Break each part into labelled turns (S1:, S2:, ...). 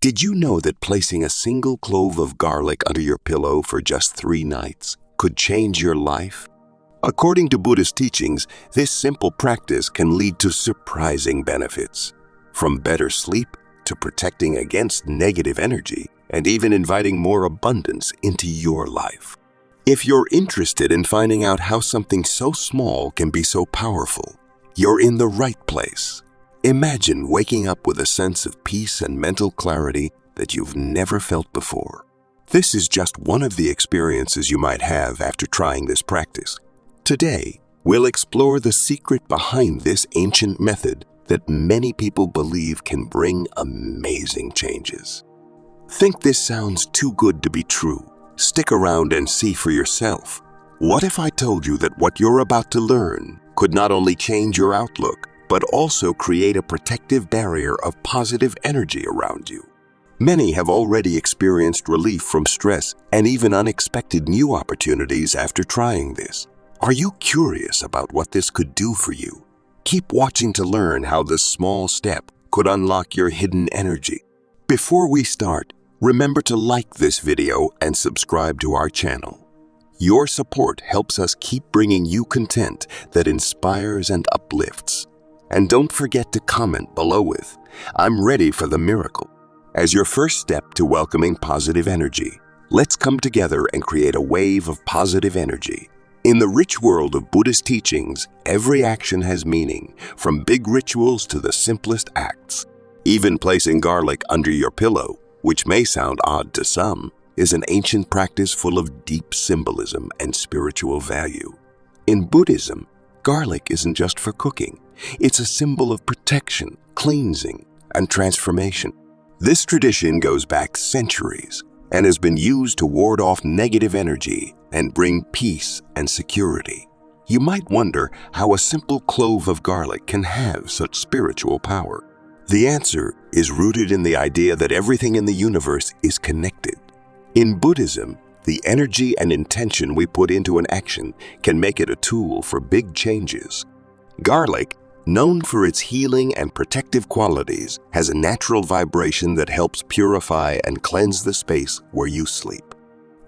S1: Did you know that placing a single clove of garlic under your pillow for just 3 nights could change your life? According to Buddhist teachings, this simple practice can lead to surprising benefits, from better sleep to protecting against negative energy and even inviting more abundance into your life. If you're interested in finding out how something so small can be so powerful, you're in the right place. Imagine waking up with a sense of peace and mental clarity that you've never felt before. This is just one of the experiences you might have after trying this practice. Today, we'll explore the secret behind this ancient method that many people believe can bring amazing changes. Think this sounds too good to be true? Stick around and see for yourself. What if I told you that what you're about to learn could not only change your outlook, but also create a protective barrier of positive energy around you? Many have already experienced relief from stress and even unexpected new opportunities after trying this. Are you curious about what this could do for you? Keep watching to learn how this small step could unlock your hidden energy. Before we start, remember to like this video and subscribe to our channel. Your support helps us keep bringing you content that inspires and uplifts. And don't forget to comment below with, "I'm ready for the miracle." As your first step to welcoming positive energy, let's come together and create a wave of positive energy. In the rich world of Buddhist teachings, every action has meaning, from big rituals to the simplest acts. Even placing garlic under your pillow, which may sound odd to some, is an ancient practice full of deep symbolism and spiritual value. In Buddhism, garlic isn't just for cooking. It's a symbol of protection, cleansing, and transformation. This tradition goes back centuries and has been used to ward off negative energy and bring peace and security. You might wonder how a simple clove of garlic can have such spiritual power. The answer is rooted in the idea that everything in the universe is connected. In Buddhism, the energy and intention we put into an action can make it a tool for big changes. Garlic, known for its healing and protective qualities, has a natural vibration that helps purify and cleanse the space where you sleep.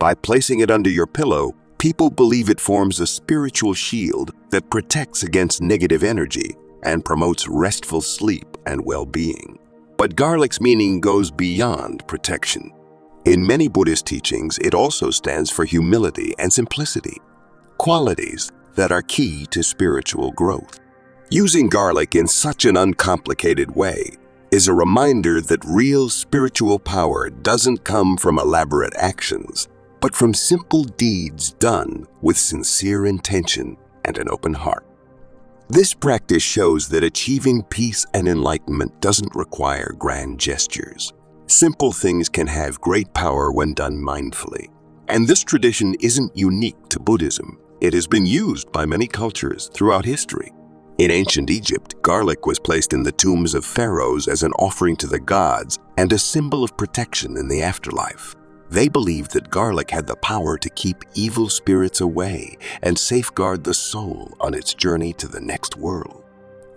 S1: By placing it under your pillow, people believe it forms a spiritual shield that protects against negative energy and promotes restful sleep and well-being. But garlic's meaning goes beyond protection. In many Buddhist teachings, it also stands for humility and simplicity, qualities that are key to spiritual growth. Using garlic in such an uncomplicated way is a reminder that real spiritual power doesn't come from elaborate actions, but from simple deeds done with sincere intention and an open heart. This practice shows that achieving peace and enlightenment doesn't require grand gestures. Simple things can have great power when done mindfully. And this tradition isn't unique to Buddhism. It has been used by many cultures throughout history. In ancient Egypt, garlic was placed in the tombs of pharaohs as an offering to the gods and a symbol of protection in the afterlife. They believed that garlic had the power to keep evil spirits away and safeguard the soul on its journey to the next world.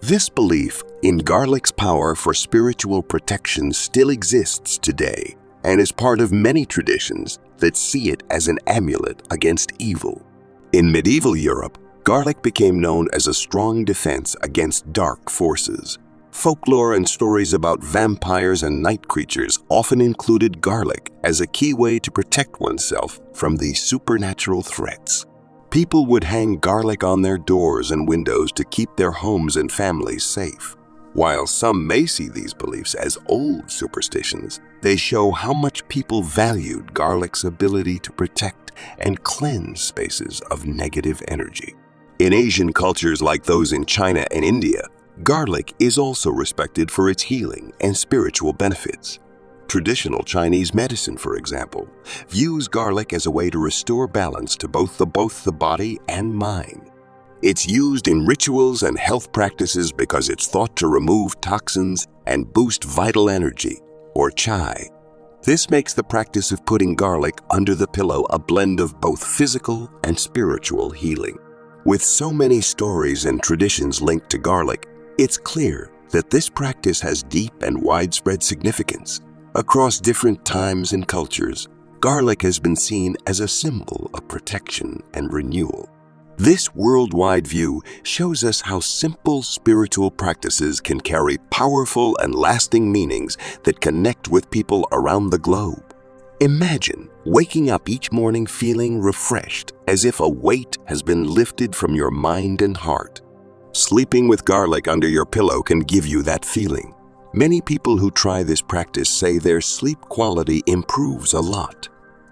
S1: This belief in garlic's power for spiritual protection still exists today and is part of many traditions that see it as an amulet against evil. In medieval Europe, garlic became known as a strong defense against dark forces. Folklore and stories about vampires and night creatures often included garlic as a key way to protect oneself from these supernatural threats. People would hang garlic on their doors and windows to keep their homes and families safe. While some may see these beliefs as old superstitions, they show how much people valued garlic's ability to protect and cleanse spaces of negative energy. In Asian cultures like those in China and India, garlic is also respected for its healing and spiritual benefits. Traditional Chinese medicine, for example, views garlic as a way to restore balance to both the body and mind. It's used in rituals and health practices because it's thought to remove toxins and boost vital energy, or chai. This makes the practice of putting garlic under the pillow a blend of both physical and spiritual healing. With so many stories and traditions linked to garlic, it's clear that this practice has deep and widespread significance. Across different times and cultures, garlic has been seen as a symbol of protection and renewal. This worldwide view shows us how simple spiritual practices can carry powerful and lasting meanings that connect with people around the globe. Imagine waking up each morning feeling refreshed, as if a weight has been lifted from your mind and heart. Sleeping with garlic under your pillow can give you that feeling. Many people who try this practice say their sleep quality improves a lot.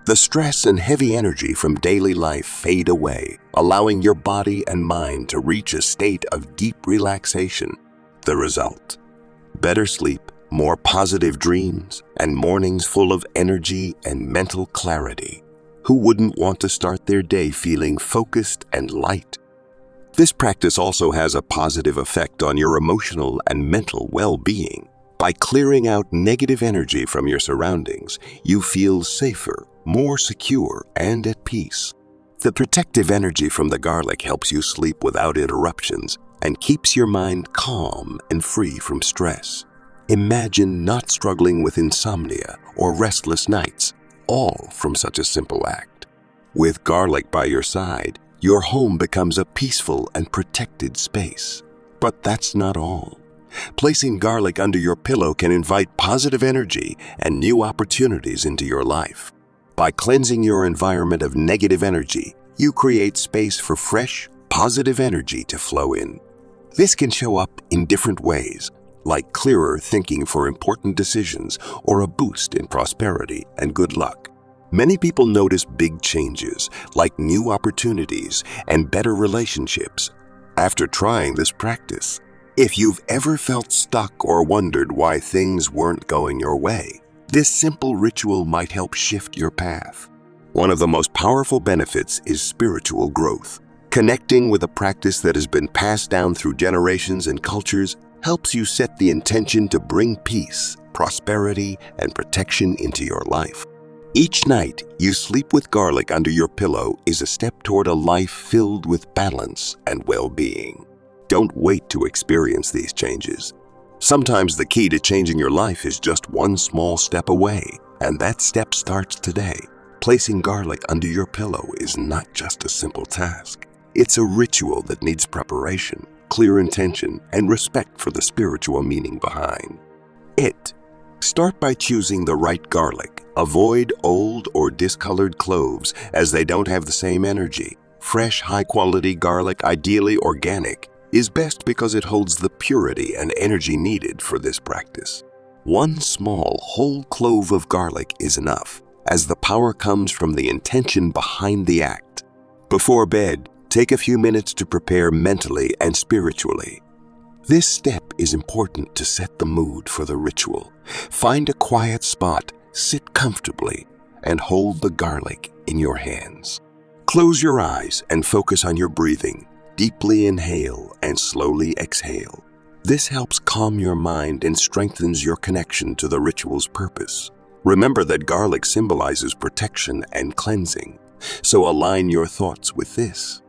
S1: The stress and heavy energy from daily life fade away, allowing your body and mind to reach a state of deep relaxation. The result: better sleep, more positive dreams, and mornings full of energy and mental clarity. Who wouldn't want to start their day feeling focused and light? This practice also has a positive effect on your emotional and mental well-being. By clearing out negative energy from your surroundings, you feel safer, more secure, and at peace. The protective energy from the garlic helps you sleep without interruptions and keeps your mind calm and free from stress. Imagine not struggling with insomnia or restless nights, all from such a simple act. With garlic by your side, your home becomes a peaceful and protected space. But that's not all. Placing garlic under your pillow can invite positive energy and new opportunities into your life. By cleansing your environment of negative energy, you create space for fresh, positive energy to flow in. This can show up in different ways, like clearer thinking for important decisions or a boost in prosperity and good luck. Many people notice big changes, like new opportunities and better relationships, after trying this practice. If you've ever felt stuck or wondered why things weren't going your way, this simple ritual might help shift your path. One of the most powerful benefits is spiritual growth. Connecting with a practice that has been passed down through generations and cultures helps you set the intention to bring peace, prosperity, and protection into your life. Each night you sleep with garlic under your pillow is a step toward a life filled with balance and well-being. Don't wait to experience these changes. Sometimes the key to changing your life is just one small step away, and that step starts today. Placing garlic under your pillow is not just a simple task. It's a ritual that needs preparation, clear intention, and respect for the spiritual meaning behind it. Start by choosing the right garlic. Avoid old or discolored cloves, as they don't have the same energy. Fresh, high-quality garlic, ideally organic, is best because it holds the purity and energy needed for this practice. One small, whole clove of garlic is enough, as the power comes from the intention behind the act. Before bed, take a few minutes to prepare mentally and spiritually. This step is important to set the mood for the ritual. Find a quiet spot, sit comfortably, and hold the garlic in your hands. Close your eyes and focus on your breathing. Deeply inhale and slowly exhale. This helps calm your mind and strengthens your connection to the ritual's purpose. Remember that garlic symbolizes protection and cleansing, so align your thoughts with this.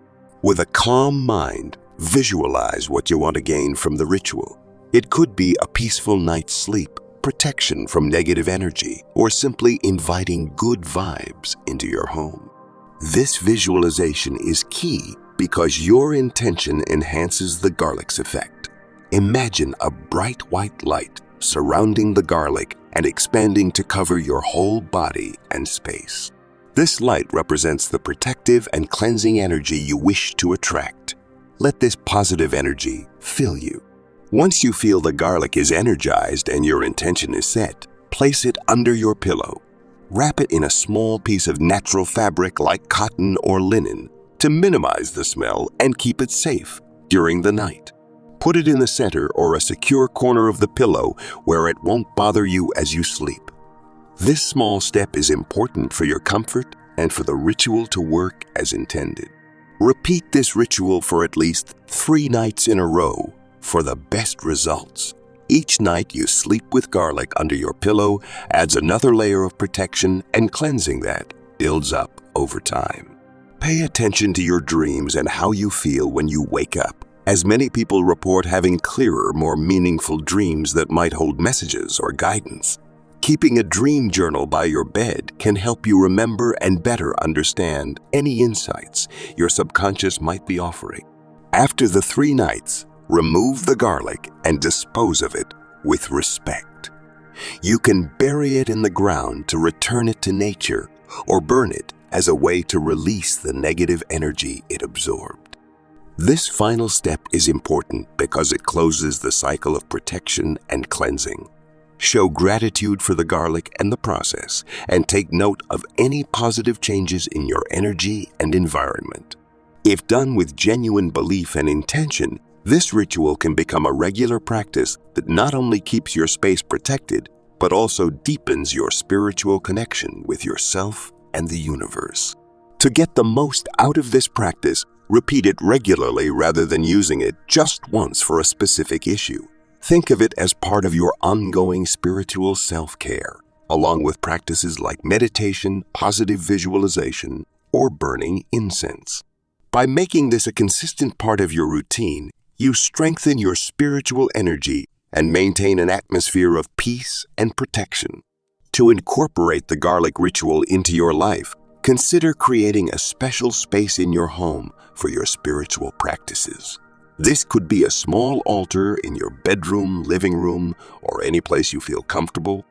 S1: With a calm mind, visualize what you want to gain from the ritual. It could be a peaceful night's sleep, protection from negative energy, or simply inviting good vibes into your home. This visualization is key because your intention enhances the garlic's effect. Imagine a bright white light surrounding the garlic and expanding to cover your whole body and space. This light represents the protective and cleansing energy you wish to attract. Let this positive energy fill you. Once you feel the garlic is energized and your intention is set, place it under your pillow. Wrap it in a small piece of natural fabric like cotton or linen to minimize the smell and keep it safe during the night. Put it in the center or a secure corner of the pillow where it won't bother you as you sleep. This small step is important for your comfort and for the ritual to work as intended. Repeat this ritual for at least 3 nights in a row for the best results. Each night you sleep with garlic under your pillow adds another layer of protection and cleansing that builds up over time. Pay attention to your dreams and how you feel when you wake up, as many people report having clearer, more meaningful dreams that might hold messages or guidance. Keeping a dream journal by your bed can help you remember and better understand any insights your subconscious might be offering. After the 3 nights, remove the garlic and dispose of it with respect. You can bury it in the ground to return it to nature or burn it as a way to release the negative energy it absorbed. This final step is important because it closes the cycle of protection and cleansing. Show gratitude for the garlic and the process, and take note of any positive changes in your energy and environment. If done with genuine belief and intention, this ritual can become a regular practice that not only keeps your space protected, but also deepens your spiritual connection with yourself and the universe. To get the most out of this practice, repeat it regularly rather than using it just once for a specific issue. Think of it as part of your ongoing spiritual self-care, along with practices like meditation, positive visualization, or burning incense. By making this a consistent part of your routine, you strengthen your spiritual energy and maintain an atmosphere of peace and protection. To incorporate the garlic ritual into your life, consider creating a special space in your home for your spiritual practices. This could be a small altar in your bedroom, living room, or any place you feel comfortable.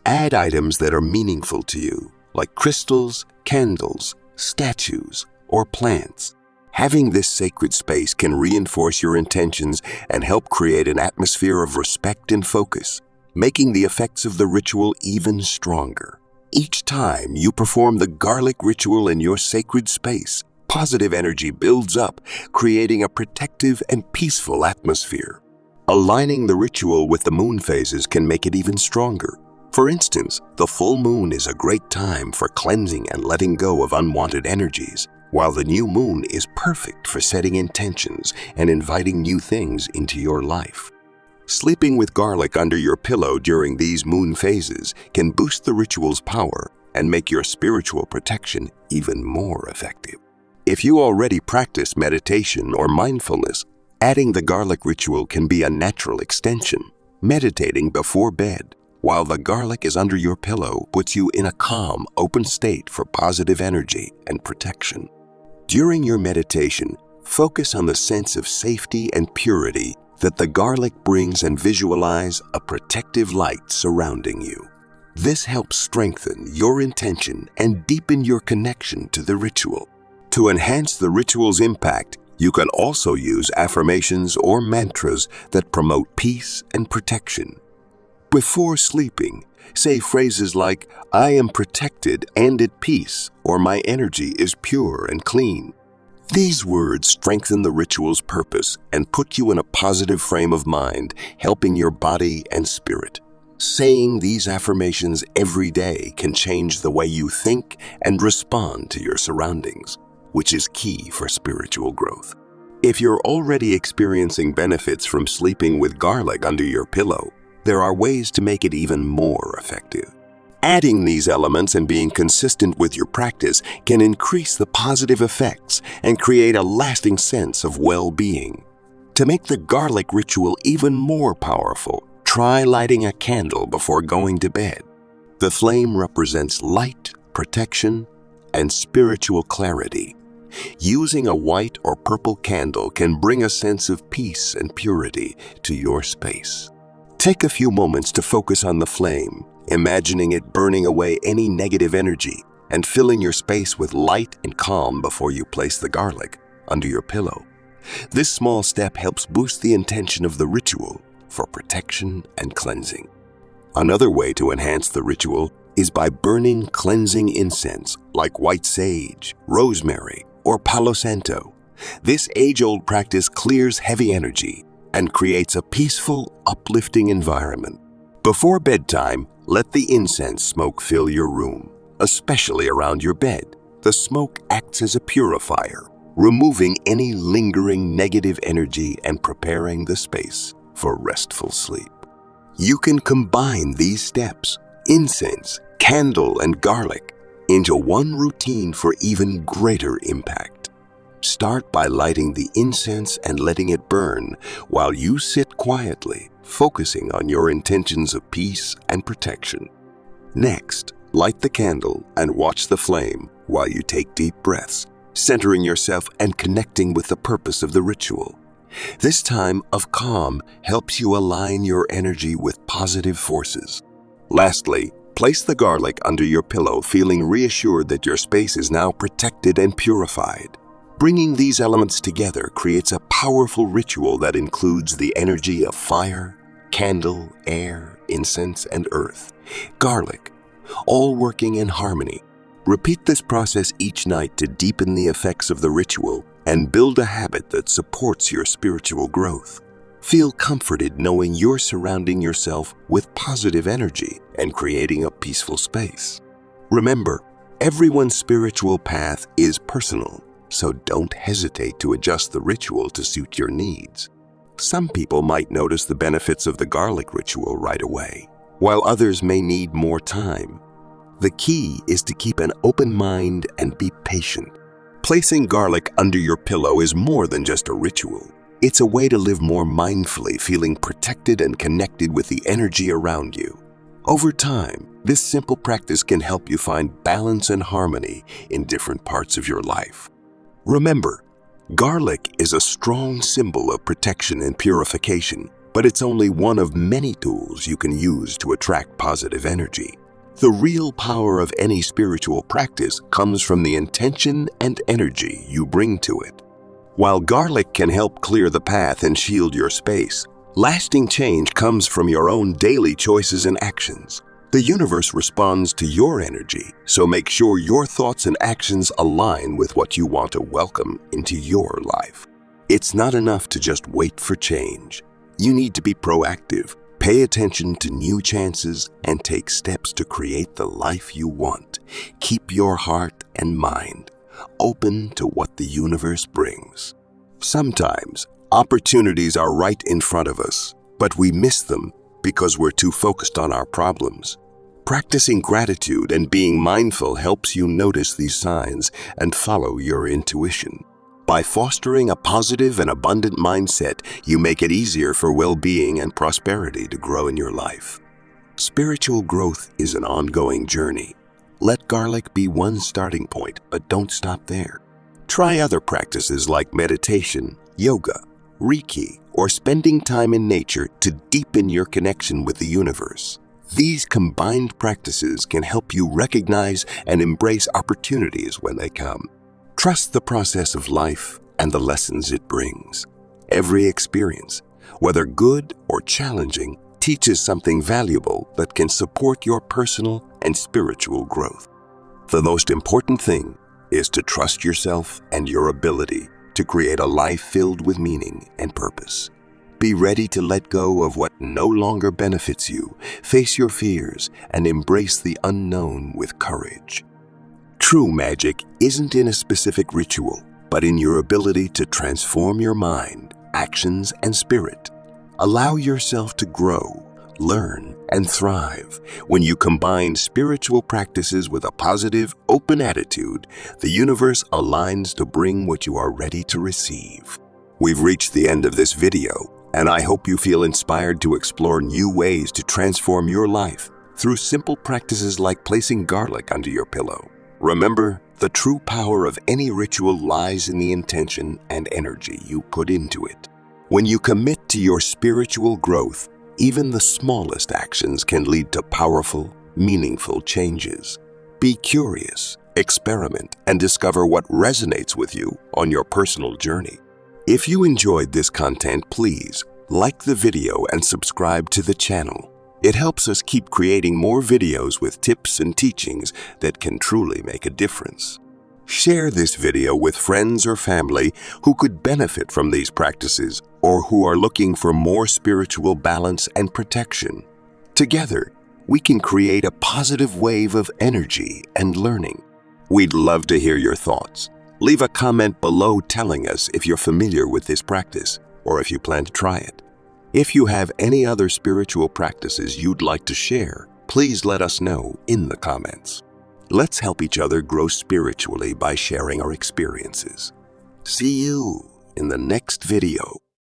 S1: Add items that are meaningful to you, like crystals, candles, statues, or plants. Having this sacred space can reinforce your intentions and help create an atmosphere of respect and focus, making the effects of the ritual even stronger. Each time you perform the garlic ritual in your sacred space, positive energy builds up, creating a protective and peaceful atmosphere. Aligning the ritual with the moon phases can make it even stronger. For instance, the full moon is a great time for cleansing and letting go of unwanted energies, while the new moon is perfect for setting intentions and inviting new things into your life. Sleeping with garlic under your pillow during these moon phases can boost the ritual's power and make your spiritual protection even more effective. If you already practice meditation or mindfulness, adding the garlic ritual can be a natural extension. Meditating before bed while the garlic is under your pillow puts you in a calm, open state for positive energy and protection. During your meditation, focus on the sense of safety and purity that the garlic brings and visualize a protective light surrounding you. This helps strengthen your intention and deepen your connection to the ritual. To enhance the ritual's impact, you can also use affirmations or mantras that promote peace and protection. Before sleeping, say phrases like, "I am protected and at peace," or "My energy is pure and clean." These words strengthen the ritual's purpose and put you in a positive frame of mind, helping your body and spirit. Saying these affirmations every day can change the way you think and respond to your surroundings, which is key for spiritual growth. If you're already experiencing benefits from sleeping with garlic under your pillow, there are ways to make it even more effective. Adding these elements and being consistent with your practice can increase the positive effects and create a lasting sense of well-being. To make the garlic ritual even more powerful, try lighting a candle before going to bed. The flame represents light, protection, and spiritual clarity. Using a white or purple candle can bring a sense of peace and purity to your space. Take a few moments to focus on the flame, imagining it burning away any negative energy and filling your space with light and calm before you place the garlic under your pillow. This small step helps boost the intention of the ritual for protection and cleansing. Another way to enhance the ritual is by burning cleansing incense like white sage, rosemary, or Palo Santo. This age-old practice clears heavy energy and creates a peaceful, uplifting environment. Before bedtime, let the incense smoke fill your room, especially around your bed. The smoke acts as a purifier, removing any lingering negative energy and preparing the space for restful sleep. You can combine these steps, incense, candle, and garlic, into one routine for even greater impact. Start by lighting the incense and letting it burn while you sit quietly, focusing on your intentions of peace and protection. Next, light the candle and watch the flame while you take deep breaths, centering yourself and connecting with the purpose of the ritual. This time of calm helps you align your energy with positive forces. Lastly, place the garlic under your pillow, feeling reassured that your space is now protected and purified. Bringing these elements together creates a powerful ritual that includes the energy of fire, candle, air, incense, and earth. Garlic, all working in harmony. Repeat this process each night to deepen the effects of the ritual and build a habit that supports your spiritual growth. Feel comforted knowing you're surrounding yourself with positive energy and creating a peaceful space. Remember, everyone's spiritual path is personal, so don't hesitate to adjust the ritual to suit your needs. Some people might notice the benefits of the garlic ritual right away, while others may need more time. The key is to keep an open mind and be patient. Placing garlic under your pillow is more than just a ritual. It's a way to live more mindfully, feeling protected and connected with the energy around you. Over time, this simple practice can help you find balance and harmony in different parts of your life. Remember, garlic is a strong symbol of protection and purification, but it's only one of many tools you can use to attract positive energy. The real power of any spiritual practice comes from the intention and energy you bring to it. While garlic can help clear the path and shield your space, lasting change comes from your own daily choices and actions. The universe responds to your energy, so make sure your thoughts and actions align with what you want to welcome into your life. It's not enough to just wait for change. You need to be proactive, pay attention to new chances, and take steps to create the life you want. Keep your heart and mind open to what the universe brings. Sometimes, opportunities are right in front of us, but we miss them because we're too focused on our problems. Practicing gratitude and being mindful helps you notice these signs and follow your intuition. By fostering a positive and abundant mindset, you make it easier for well-being and prosperity to grow in your life. Spiritual growth is an ongoing journey. Let garlic be one starting point, but don't stop there. Try other practices like meditation, yoga, Reiki, or spending time in nature to deepen your connection with the universe. These combined practices can help you recognize and embrace opportunities when they come. Trust the process of life and the lessons it brings. Every experience, whether good or challenging, teaches something valuable that can support your personal and spiritual growth. The most important thing is to trust yourself and your ability to create a life filled with meaning and purpose. Be ready to let go of what no longer benefits you, face your fears, and embrace the unknown with courage. True magic isn't in a specific ritual, but in your ability to transform your mind, actions, and spirit. Allow yourself to grow, learn, and thrive. When you combine spiritual practices with a positive, open attitude, the universe aligns to bring what you are ready to receive. We've reached the end of this video, and I hope you feel inspired to explore new ways to transform your life through simple practices like placing garlic under your pillow. Remember, the true power of any ritual lies in the intention and energy you put into it. When you commit to your spiritual growth, even the smallest actions can lead to powerful, meaningful changes. Be curious, experiment, and discover what resonates with you on your personal journey. If you enjoyed this content, please like the video and subscribe to the channel. It helps us keep creating more videos with tips and teachings that can truly make a difference. Share this video with friends or family who could benefit from these practices or who are looking for more spiritual balance and protection. Together, we can create a positive wave of energy and learning. We'd love to hear your thoughts. Leave a comment below telling us if you're familiar with this practice or if you plan to try it. If you have any other spiritual practices you'd like to share, please let us know in the comments. Let's help each other grow spiritually by sharing our experiences. See you in the next video.